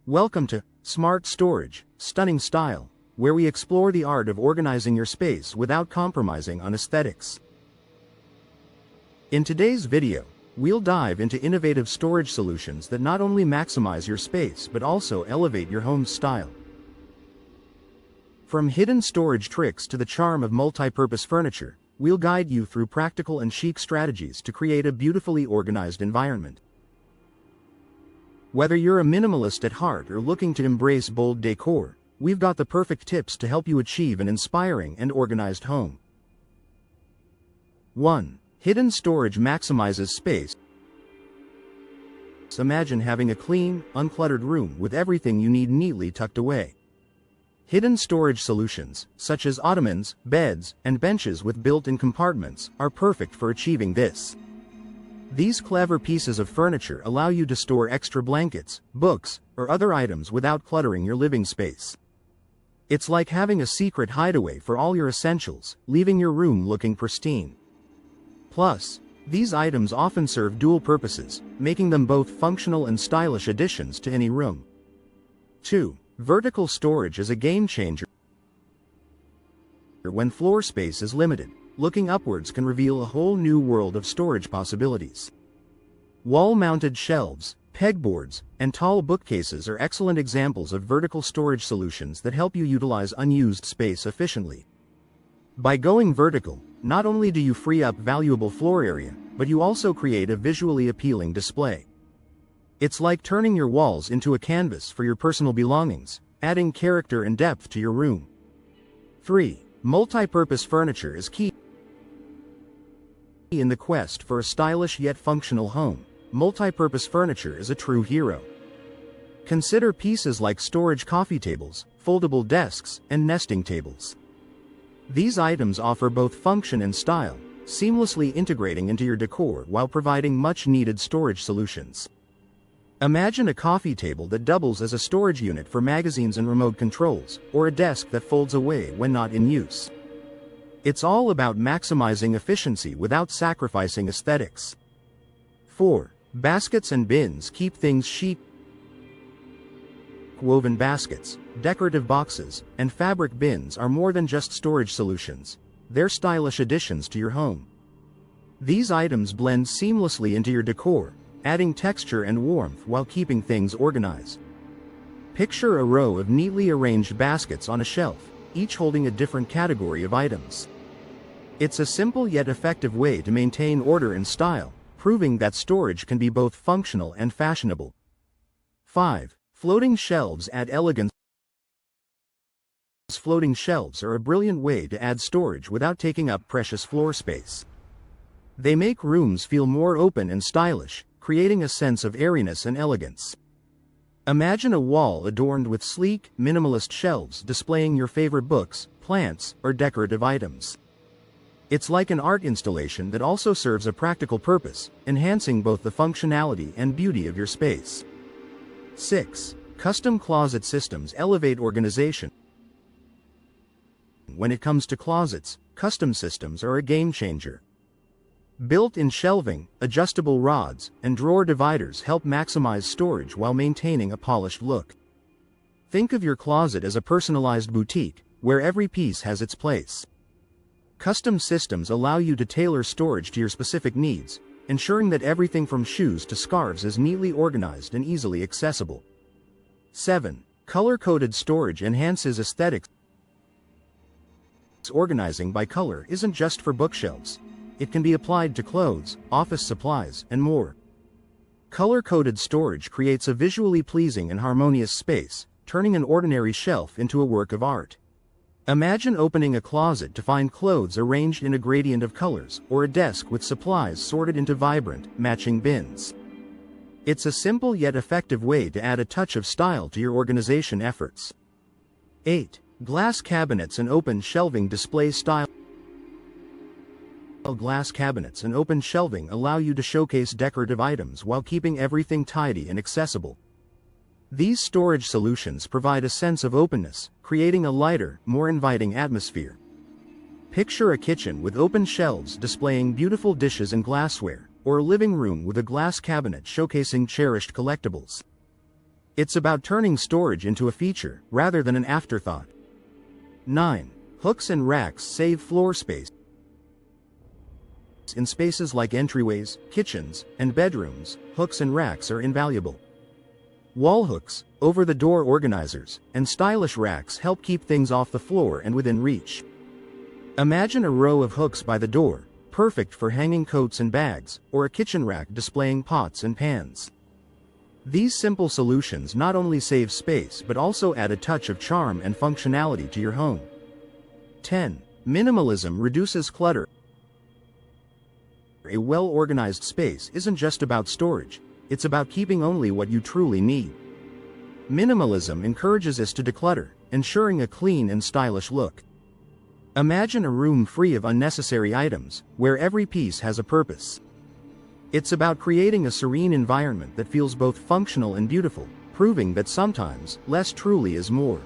Welcome to Smart Storage, Stunning Style, where we explore the art of organizing your space without compromising on aesthetics. In today's video, we'll dive into innovative storage solutions that not only maximize your space but also elevate your home's style. From hidden storage tricks to the charm of multi-purpose furniture, we'll guide you through practical and chic strategies to create a beautifully organized environment. Whether you're a minimalist at heart or looking to embrace bold decor, we've got the perfect tips to help you achieve an inspiring and organized home. 1. Hidden storage maximizes space. Imagine having a clean, uncluttered room with everything you need neatly tucked away. Hidden storage solutions, such as ottomans, beds, and benches with built-in compartments, are perfect for achieving this. These clever pieces of furniture allow you to store extra blankets, books, or other items without cluttering your living space. It's like having a secret hideaway for all your essentials, leaving your room looking pristine. Plus, these items often serve dual purposes, making them both functional and stylish additions to any room. 2. Vertical storage is a game changer. When floor space is limited, looking upwards can reveal a whole new world of storage possibilities. Wall-mounted shelves, pegboards, and tall bookcases are excellent examples of vertical storage solutions that help you utilize unused space efficiently. By going vertical, not only do you free up valuable floor area, but you also create a visually appealing display. It's like turning your walls into a canvas for your personal belongings, adding character and depth to your room. 3. Multi-purpose furniture is key. In the quest for a stylish yet functional home, multi-purpose furniture is a true hero. Consider pieces like storage coffee tables, foldable desks, and nesting tables. These items offer both function and style, seamlessly integrating into your decor while providing much-needed storage solutions. Imagine a coffee table that doubles as a storage unit for magazines and remote controls, or a desk that folds away when not in use. It's all about maximizing efficiency without sacrificing aesthetics. 4. Baskets and bins keep things chic. Woven baskets, decorative boxes, and fabric bins are more than just storage solutions. They're stylish additions to your home. These items blend seamlessly into your decor, adding texture and warmth while keeping things organized. Picture a row of neatly arranged baskets on a shelf, each holding a different category of items. It's a simple yet effective way to maintain order and style, proving that storage can be both functional and fashionable. 5. Floating shelves add elegance. Floating shelves are a brilliant way to add storage without taking up precious floor space. They make rooms feel more open and stylish, creating a sense of airiness and elegance. Imagine a wall adorned with sleek, minimalist shelves displaying your favorite books, plants, or decorative items. It's like an art installation that also serves a practical purpose, enhancing both the functionality and beauty of your space. 6. Custom closet systems elevate organization. When it comes to closets, custom systems are a game changer. Built-in shelving, adjustable rods, and drawer dividers help maximize storage while maintaining a polished look. Think of your closet as a personalized boutique, where every piece has its place. Custom systems allow you to tailor storage to your specific needs, ensuring that everything from shoes to scarves is neatly organized and easily accessible. 7. Color-coded storage enhances aesthetics. Organizing by color isn't just for bookshelves. It can be applied to clothes, office supplies, and more. Color-coded storage creates a visually pleasing and harmonious space, turning an ordinary shelf into a work of art. Imagine opening a closet to find clothes arranged in a gradient of colors, or a desk with supplies sorted into vibrant, matching bins. It's a simple yet effective way to add a touch of style to your organization efforts. 8. Glass cabinets and open shelving display style. Glass cabinets and open shelving allow you to showcase decorative items while keeping everything tidy and accessible. These storage solutions provide a sense of openness, creating a lighter, more inviting atmosphere. Picture a kitchen with open shelves displaying beautiful dishes and glassware, or a living room with a glass cabinet showcasing cherished collectibles. It's about turning storage into a feature, rather than an afterthought. 9. Hooks and racks save floor space. In spaces like entryways, kitchens, and bedrooms, hooks and racks are invaluable. Wall hooks, over-the-door organizers, and stylish racks help keep things off the floor and within reach. Imagine a row of hooks by the door, perfect for hanging coats and bags, or a kitchen rack displaying pots and pans. These simple solutions not only save space but also add a touch of charm and functionality to your home. 10. Minimalism reduces clutter. A well-organized space isn't just about storage, it's about keeping only what you truly need. Minimalism encourages us to declutter, ensuring a clean and stylish look. Imagine a room free of unnecessary items, where every piece has a purpose. It's about creating a serene environment that feels both functional and beautiful, proving that sometimes, less truly is more.